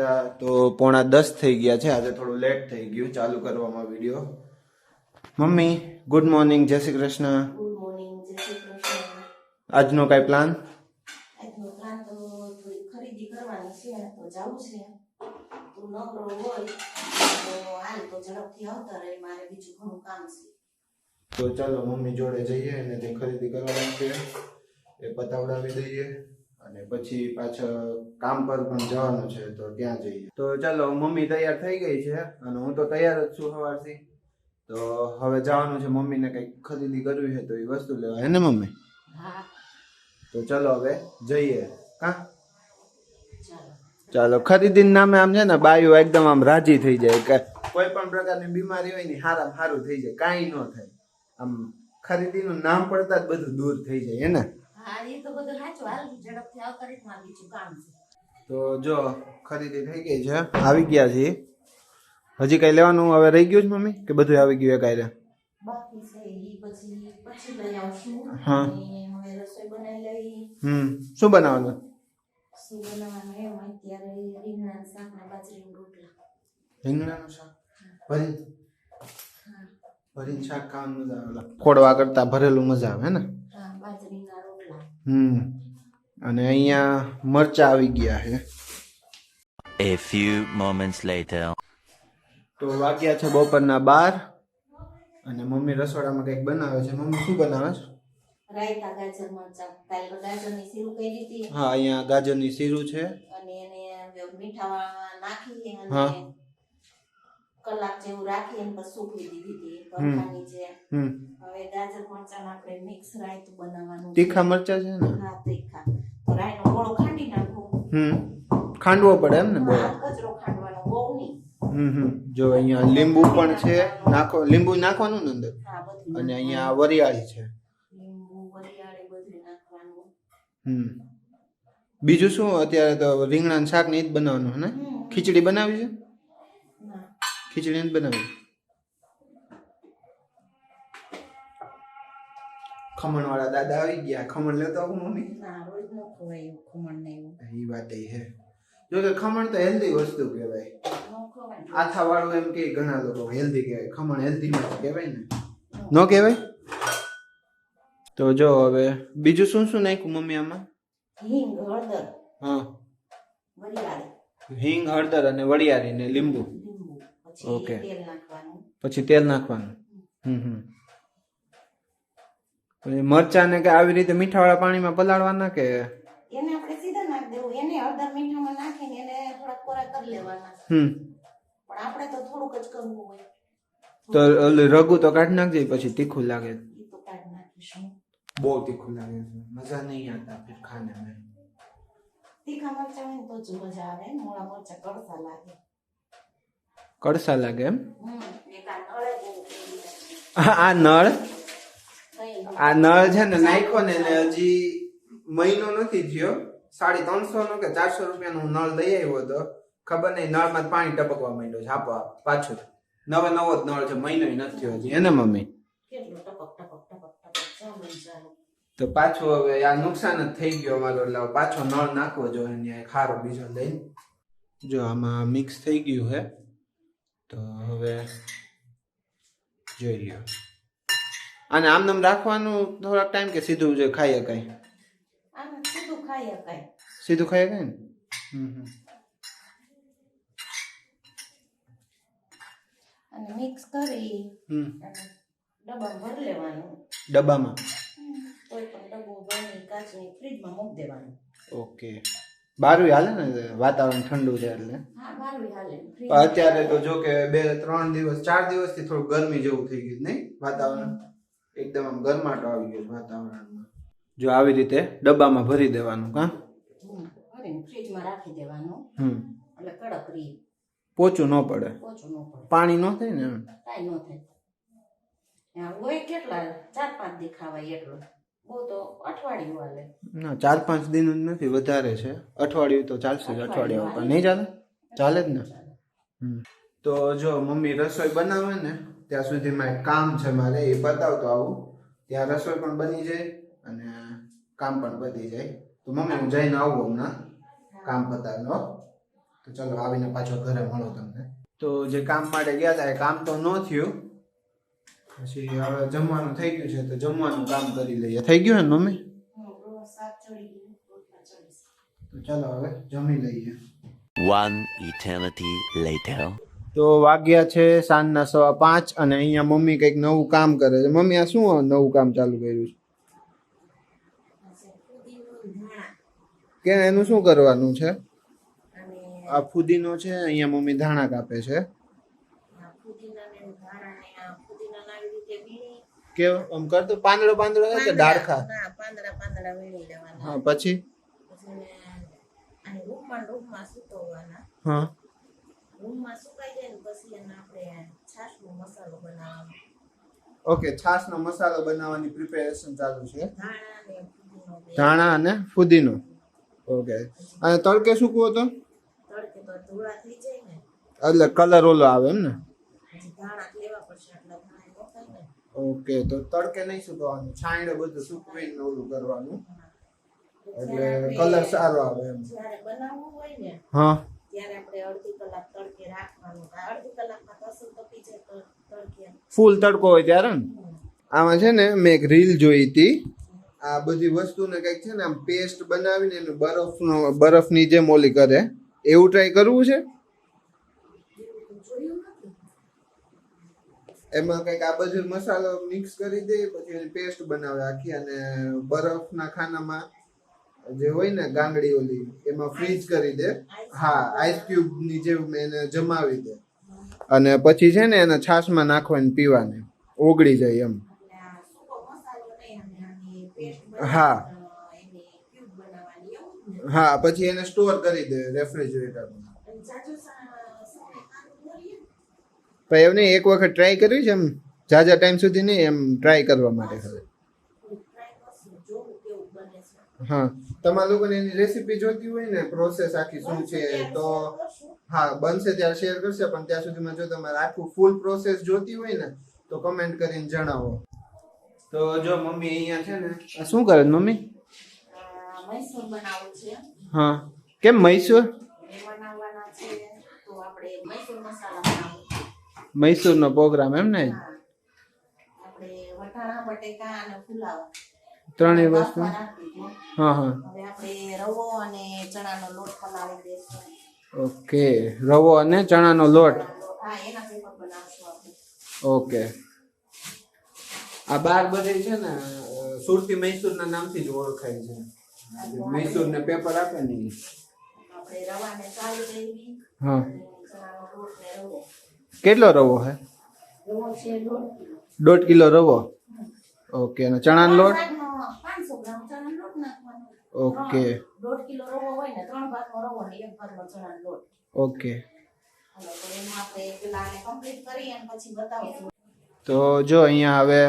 વાગ્યા તો 9:45 થઈ ગયા છે. આજે થોડું લેટ થઈ ગયું ચાલુ કરવામાં વિડીયો. મમ્મી ગુડ મોર્નિંગ, જય શ્રી કૃષ્ણ. ગુડ મોર્નિંગ, જય શ્રી કૃષ્ણ. આજનો કઈ પ્લાન? આજનો પ્લાન તો થોડી ખરીદી કરવાની છે, તો જવું છે. તું નવરો હોય તો હાલ તો ઝડપથી આવતા રહે, મારે બીજું ઘણું કામ છે. તો ચાલો મમ્મી જોડે જઈએ અને તે ખરીદી કરવાની છે એ પતાવડાવી દઈએ અને પછી પાછા કામ પર પણ જવાનું છે તો ત્યાં જઈએ. તો ચાલો મમ્મી તૈયાર થઈ ગઈ છે અને હું તો તૈયાર જ છું સવારથી. તો હવે જવાનું છે, મમ્મીને કંઈક ખરીદી કરવી છે તો એ વસ્તુ લેવા, હે ને મમ્મી? હા. તો ચાલો હવે જઈએ. કા ચાલો ચાલો. ખરીદીના નામે આમ છે ને બાયું એકદમ આમ રાજી થઈ જાય કે કોઈ પણ પ્રકારની બીમારી હોય ને હારામાં સારું થઈ જાય, કાંઈ ન થાય. આમ ખરીદીનું નામ પડતા જ બધું દૂર થઈ જાય, હે ને? હા, એ તો બધું સાચું. હાલ ઝડપથી આવતા રહે, મારે બીજું કામ છે. તો જો ખરીદી થઈ ગઈ છે, આવી ગયા છીએ. હજી કઈ લેવાનું હવે રહી ગયું છે મમ્મી કે બધું આવી ગયું કાંઈ? બાકી છે ઈ પછી લઈ આવશું. હા. અને હવે રસોઈ બનાવી લઈ. શું બનાવવાનું? શું બનાવવાનું એમ અત્યારે રીંગણા શાક ને બાજરીના રોટલા. રીંગણાનું શાક ભરીને શાક ખાવાનું મજા આવે. ફોડવા કરતા ભરેલું મજા આવે, હે ને? હા, બાજરીના રોટલા. અને અહીંયા મરચા આવી ગયા છે. A few moments later. તો વાગ્યા છે બપોરના 12 અને મમ્મી રસોડામાં કંઈક બનાવે છે. મમ્મી શું બનાવે છે? રાયતા ગાજર મરચા. કાલે ગાજરની સીરું કરી હતી. હા, અહીંયા ગાજરની સીરું છે અને એને મીઠામાં નાખી હા. અને કલાક જેવું રાખી અને પછી સૂકવી દીધી હતી પંખાની જે. હવે ગાજર મરચાં આપણે મિક્સ રાયતું બનાવવાનું. તીખા મરચા છે ને? હા, તીખા. તો રાયનો ગોળો ખાંડી નાખો. ખાંડવો પડે એમ ને? બહુ કચરો ખાંડવાનો, બહુ નહીં. જો અહીંયા લીંબુ પણ છે, નાખો. લીંબુ નાખવાનું ને અંદર? હા, બધું. અને અહીંયા વરિયાળી છે. લીંબુ વરિયાળી બધું નાખવાનું. બીજું શું અત્યારે તો રીંગણાનું શાક ને જ બનાવવાનું હે ને? ખીચડી બનાવી છે? ના, ખીચડી નથી બનાવી. ખમણ વાળા દાદા આવી ગયા. ખમણ લેતો આવું મમ્મી? ના, રોજ ન ખવાય એવું ખમણ ને એવું. એ વાત એ છે. જો કે ખમણ તો હેલ્ધી વસ્તુ કહેવાય. ન ખવાય. આથા વાળું એમ કે ઘણા લોકો હેલ્ધી કહેવાય. ખમણ હેલ્ધી માં કહેવાય ને? ન કહેવાય? તો જો હવે બીજું શું શું નાખ્યું મમ્મી આમાં? હિંગ, હળદર, હા, વરિયાળી. હિંગ, હળદર અને વરિયાળી ને લીંબુ. લીંબુ. પછી Okay. તેલ નાખવાનું. પછી તેલ નાખવાનું. પછી મરચાં ને કે આવી રીતે મીઠાવાળા પાણીમાં પલાળવાના કે? એને આપણે સીધા નાખી દેવું. એને હળદર મીઠામાં નાખીને એને થોડા કોરા કરી લેવાના. પણ આપણે તો થોડુંક જ કરવું હોય. તો ઓલું રગુ તો કાઢી નાખજે, પછી તીખું લાગે. એ તો કાઢી નાખીશું. બહુ તીખું લાગે છે, મજા નહીં आता फिर खाने में. તીખા મરચાં હોય ને તો જ મજા આવે. મોળા મરચાં કડસા લાગે. કડસા લાગે એમ? એક આ નળે બહુ થઈ આ નળ ગયું. આ નળ છે ને નાખ્યો ને એટલે હજી મહિનો નથી થયો. 350 નો કે 400 રૂપિયાનો નળ લઈ આવ્યો હતો. ખબર નહીં, નળમાં પાણી ટપકવા માંડ્યો છે આપોઆપ પાછું. નવો જ નળ છે, મહિનો નથી થયો હજી, એને મમ્મી? કેટલું ટપક ટપક ટપક ટપક ચાલુ ચાલુ. તો પાછો હવે આ નુકસાન જ થઈ ગયો અમારો, એટલે પાછો નળ નાખવો જોઈએ ને ખારો બીજો લઈને. જો આમાં મિક્સ થઈ ગયું છે તો હવે જોઈ લ્યો. અને આમ રાખવાનું થોડાક ટાઈમ કે સીધું જે ખાઈ શકાય? આને સીધું ખાઈ શકાય. સીધું ખાઈ શકાય ને? અને મિક્સ કરી અને ડબ્બામાં ભરી લેવાનું. ડબ્બામાં? કોઈ પણ ડબ્બો ભરી કાચની ફ્રીજમાં મૂકી દેવાનું. ઓકે. બારું હાલે ને, વાતાવરણ ઠંડુ છે એટલે? હા, બારું હાલે. અત્યારે તો જો કે 2-3 દિવસ 4 દિવસથી થોડું ગરમી જેવું થઈ ગયું નહીં વાતાવરણ? એકદમ આમ ગરમાટો આવી ગયો વાતાવરણમાં. જો આવી રીતે ડબ્બામાં ભરી દેવાનું. કા ભરીને ફ્રીજમાં રાખી દેવાનું. એટલે કડક રહે. પોચું ન પડે, ઓછું ન પડે, પાણી ન થાય ને? કાંઈ ન થાય. હોય કેટલા 4-5 દી ખાવાય એટલું. બહુ તો અઠવાડિયું હાલે. ના, 4-5 દિન જ નથી, વધારે છે. અઠવાડિયું તો ચાલશે જ. અઠવાડિયું પણ નહીં ચાલે? ચાલે જ ને. તો જો મમ્મી રસોઈ બનાવે ને ત્યાં સુધીમાં એક કામ છે મારે, એ પતાવતો આવું. ત્યાં રસોઈ પણ બની જાય અને કામ પણ પતી જાય. તો મમ્મી હું જઈને આવું હમણાં કામ પતાવીને. તો ચાલો આવીને પાછો ઘરે મળો તમને. તો જે કામ માટે ગયા હતા એ કામ તો ન થયું. પછી હવે જમવાનું થઈ ગયું છે તો જમવાનું કામ કરી લઈએ. થઈ ગયું ને મમ્મી? શાક ચડી ગયું, રોટલા ચડીશ. તો ચાલો હવે જમી લઈએ. One eternity later. તો વાગ્યા છે સાંજના 5:15 અને અહીંયા મમ્મી કંઈક નવું કામ કરે છે. મમ્મી આ શું નવું કામ ચાલુ કર્યું છે? કે એનું શું કરવાનું છે? અને આ ફુદીનો છે, અહીંયા મમ્મી ધાણા કાપે છે. ફુદીનાને ધાણાને આ ફુદીનાને આવી રીતે વીણી કે આમ કરતો પાંદડો છે કે ડાળખા? ના, પાંદડા વીણી લેવાના. હા, પછી પછી એને આને રૂમમાં સૂકવવાના. હા, રૂમમાં સુકાઈ જાય ને પછી એને આપણે છાશનો મસાલો બનાવવાનો. ઓકે. છાશનો મસાલો બનાવવાની પ્રિપેરેશન ચાલુ છે. ધાણા અને ધાણા અને ફુદીનો ફુદીનો. ઓકે. અને તડકે સૂકવો તો તડકે તો ધોળા થઈ જાય ને, એટલે કલર ઓલો આવે એમ ને? પછી ધાણા લેવા પડશે, આટલા ધાણા ન થાય ને. ઓકે. તો તડકે નહીં સૂકવવાનું, છાંયડે બધું સૂકવીને ઓલું કરવાનું, એટલે કલર સારો આવે એમ. જ્યારે બનાવવું હોય ને હા, ત્યારે આપણે અડધી કલાક તડકે રાખવાનું. આ અડધી કલાકમાં તસલ તપી જાય તો તડકે. ફૂલ તડકો હોય ત્યારે ને. આમાં છે ને મેં એક રીલ જોઈ હતી. આ બધી વસ્તુને કંઈક છે ને આમ પેસ્ટ બનાવીને એનું બરફની જેમ ઓલી કરે, એવું ટ્રાય કરવું છે. જોયું નથી. એમાં કંઈક આ બધું મસાલો મિક્સ કરી દે, પછી એની પેસ્ટ બનાવે આખી, અને બરફના ખાનામાં જે હોય ને ગાંગડી ઓલી એમાં ફ્રીઝ કરી દે. હા, આઈસ ક્યુબ ની જેમ એને જમાવી દે, અને પછી છે ને એને છાશમાં નાખવાની પીવાની, ઓગળી જાય એમ. એટલે આ સૂકો મસાલો નહીં અને આની પેસ્ટ હા. એની ક્યુબ બનાવવાની એવું જ ને. હા, પછી એને સ્ટોર કરી દે રેફ્રિજરેટરમાં. અને જાજુ સમય કામ કરીએ પણ એવું નહીં, એક વખત ટ્રાય કર્યું છે એમ જાજા ટાઈમ સુધી નહીં, એમ ટ્રાય કરવા માટે ખાલી. ટ્રાય કરશું, જોવું કેવું બને છે. હા, તમારા લોકોને એની રેસીપી જોતી હોય ને, પ્રોસેસ આખી શું છે, તો હા બનશે ત્યારે શેર કરશે. પણ ત્યાં સુધીમાં જો તમારે આખું ફૂલ પ્રોસેસ જોતી હોય ને તો કમેન્ટ કરીને જણાવો. તો જો મમ્મી અહીંયા છે ને, આ શું કરે છે મમ્મી? મૈસૂર બનાવવું છે. હા, કેમ મૈસૂર? એ બનાવવાના છે તો આપણે મૈસૂર મસાલા બનાવવું. મૈસૂરનો પ્રોગ્રામ એમ ને? હા. આપણે વટાણા, બટેકા અને ફુલાવા ત્રણેય વસ્તુ. બાફવા રાખી દો. હા હા, હવે આપણે રવો અને ચણાનો લોટ પલાળી દેશું. ઓકે. રવો અને ચણાનો લોટ. હા, એના પેપર બનાવશું આપણે. ઓકે. આ બાર બધે છે ને સુરતી મૈસૂરના નામથી જ ઓળખાય છે. મૈસૂરને પેપર આપે ને ઈ. આપણે રવાને ચાળી દેવી. હા. અને ચણાનો લોટ ને રવો. કેટલો રવો હે? રવો છે 1.5 કિલો રવો. ઓકે. અને ચણાનો લોટ? 500 ગ્રામ ચણાનો લોટ નાખવાનો. ઓકે. 1.5 કિલો રવો હોય ને 3 ભાગનો રવો ને 1 ભાગનો ચણાનો લોટ. ઓકે. હાલો, તો એમાં આપણે પેલા આને કમ્પ્લીટ કરી અને પછી બતાવું. તો જો અહીંયા હવે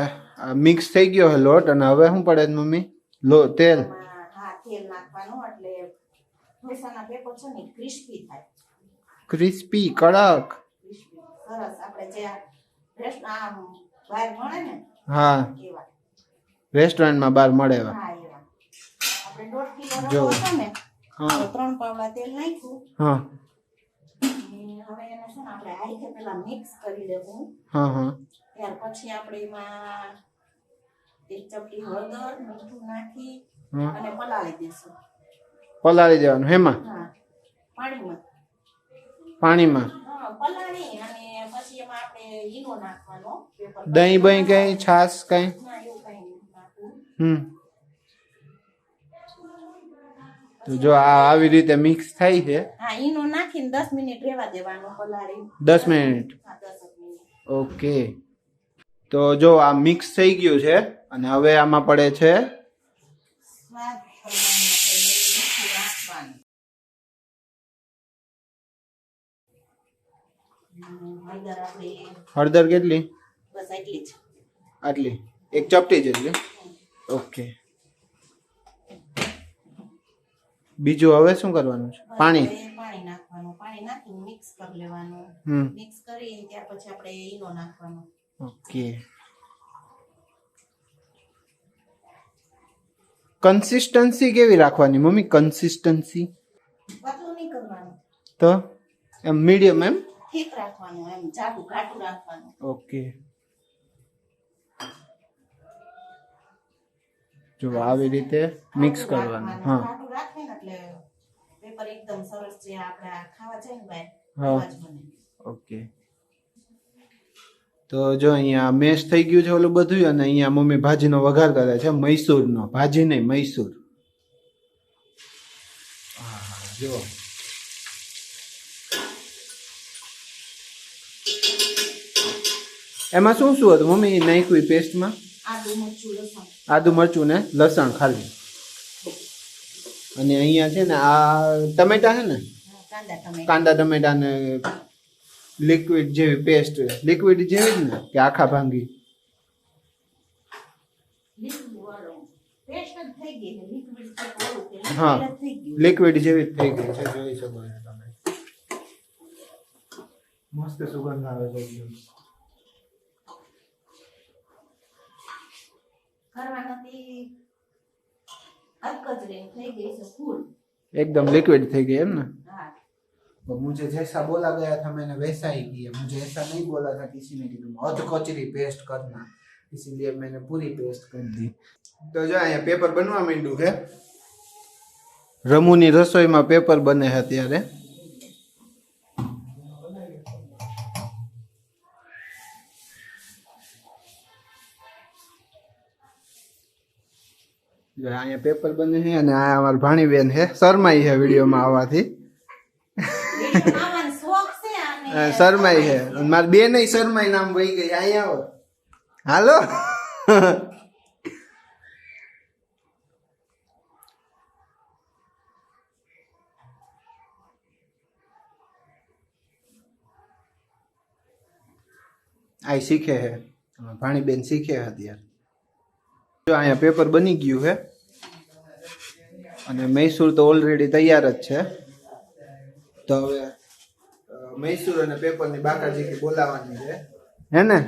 મિક્સ થઈ ગયો હે લોટ, અને હવે શું પડે છે મમ્મી? તેલ. હા, તેલ નાખવાનું એટલે ઢોસાના પેપર છે ને ક્રિસ્પી થાય. ક્રિસ્પી, કડક. ક્રિસ્પી સરસ. આપણે જે રેસ્ટ આમ બહાર મળે ને હા, એવા. રેસ્ટોરન્ટમાં બહાર મળે એવા. હા, એવા. આપણે 1.5 કિલો જો. રવો હતો ને હા. તો 3 પાવડા તેલ નાખ્યું. હા અને હવે એને છે ને આપણે હાથે પેલા મિક્સ કરી લેવું. હા હા. ત્યાર પછી આપણે એમાં એક ચપટી હળદર, મીઠું નાખી હા. અને પલાળી દેશું. પલાળી દેવાનું હેમાં? હા, પાણીમાં. પાણીમાં? હા, પલાળી અને પછી એમાં આપણે ઈનો નાખવાનો. પેપર દહીં બહીં કઈ, છાશ કઈ? ના, એવું કઈ નહીં નાખવું. તો જો આ આવી રીતે મિક્સ થાય છે. હા, ઈનો નાખીને 10 મિનિટ રહેવા દેવાનું પલાળી. 10 મિનિટ. હા, 10 મિનિટ. ઓકે. તો જો આ મિક્સ થઈ ગયું છે, અને હવે આમાં પડે છે સ્વાદ પ્રમાણે આપણે મીઠું નાખવાનું. હળદર આપણે હળદર કેટલી? બસ એટલી જ. આટલી? એક ચપટી જેટલી? ઓકે. બીજું હવે શું કરવાનું છે? પાણી? પાણી નાખવાનું. પાણી નાખીને મિક્સ કરી લેવાનું. મિક્સ કરી ત્યાર પછી આપણે ઈનો નાખવાનો. ઓકે. કન્સિસ્ટન્સી કેવી રાખવાની મમ્મી? કન્સિસ્ટન્સી પતલું નહીં કરવાનું. તો એમ મીડિયમ એમ ઠીક રાખવાનું, એમ જાડું ઘાટું રાખવાનું. ઓકે. જો આવી રીતે મિક્સ ઘાટું કરવાનું. રાખવાનું. હા ઘાટું રાખે ને એટલે પેપર એકદમ સરસ છે, આપણે આ ખાવા જાય ને બહાર હા. એવા જ બને. ઓકે. તો જો અહીંયા મેશ થઈ ગયું છે ઓલું બધું, અને અહીંયા મમ્મી ભાજીનો વઘાર કરે છે, મૈસૂરનો. ભાજી નહીં, મૈસૂર. હા જો એમાં શું શું હતું મમ્મી નાખ્યું પેસ્ટમાં? આદુ મરચું લસણ. આદુ મરચું ને લસણ ખાલી. અને અહીંયા છે ને આ ટમેટા છે ને, કાંદા ટમેટા. કાંદા ટમેટા ને લિક્વિડ જેવી પેસ્ટ. લિક્વિડ જેવી જ ને કે આખા ભાંગી? લીલું વાળો પેસ્ટ જ થઈ ગઈ છે, લિક્વિડ છે ઓલું કે હા. liquid જ થઈ ગયું. લિક્વિડ જેવી જ થઈ ગઈ છે, જોઈ શકો છો તમે. મસ્ત સુગંધ આવે છે એકદમ. કરવા નથી અધકચરી થઈ ગઈ છે ફૂલ. एकदम लिक्विड થઈ ગઈ એમ ને? હા. तो मुझे जैसा बोला गया था मैंने वैसा ही किया. मुझे ऐसा नहीं बोला था किसी ने कि तुम अध कचरी पेस्ट करना, इसीलिए मैंने पूरी पेस्ट कर दी. तो जो અહીંયા પેપર બનવા માંડ્યું છે. રમુની રસોઈમાં પેપર બને છે અત્યારે. જો અહીંયા પેપર બને છે અને આ અમાર ભાણીબેન છે, શરમાઈ છે વિડીયોમાં આવવાથી. આવાનો શોખ છે આને. શરમાઈ છે. મારી બેન શરમાઈ નામ વહી ગઈ. અહીંયા આવો. હાલો. આ શીખે છે, ભાણીબેન શીખે છે અત્યારે. જો અહીંયા પેપર બની ગયું છે અને મૈસૂર તો ઓલરેડી તૈયાર જ છે. તો હવે મૈસૂર અને પેપરની બાકાજી બોલાવાની છે, હે ને?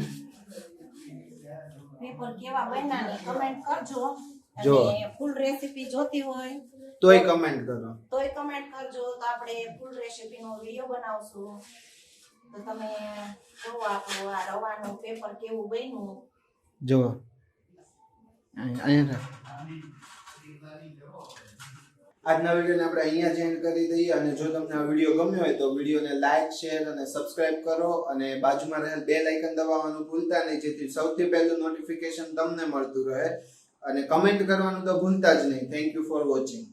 પેપર કેવા બન્યા ને કમેન્ટ કરજો. જો. અને ફૂલ રેસીપી જોતી હોય તોય કમેન્ટ કરો. તોય કમેન્ટ કરજો, તો આપણે ફૂલ રેસીપીનો વિડીયો બનાવશું. તો તમે જો આપણું આ રવાનું પેપર કેવું બન્યું. જો અહીંયા આજના વિડીયોને આપણે અહીંયા જ એન્ડ કરી દઈએ. અને જો તમને આ વિડીયો ગમ્યો હોય તો વિડીયોને લાઈક, શેર અને સબસ્ક્રાઇબ કરો, અને બાજુમાં રહેલ બેલ આઇકન દબાવવાનું ભૂલતા નહીં, જેથી સૌથી પહેલું નોટિફિકેશન તમને મળતું રહે. અને કમેન્ટ કરવાનું તો ભૂલતા જ નહીં. Thank you for watching.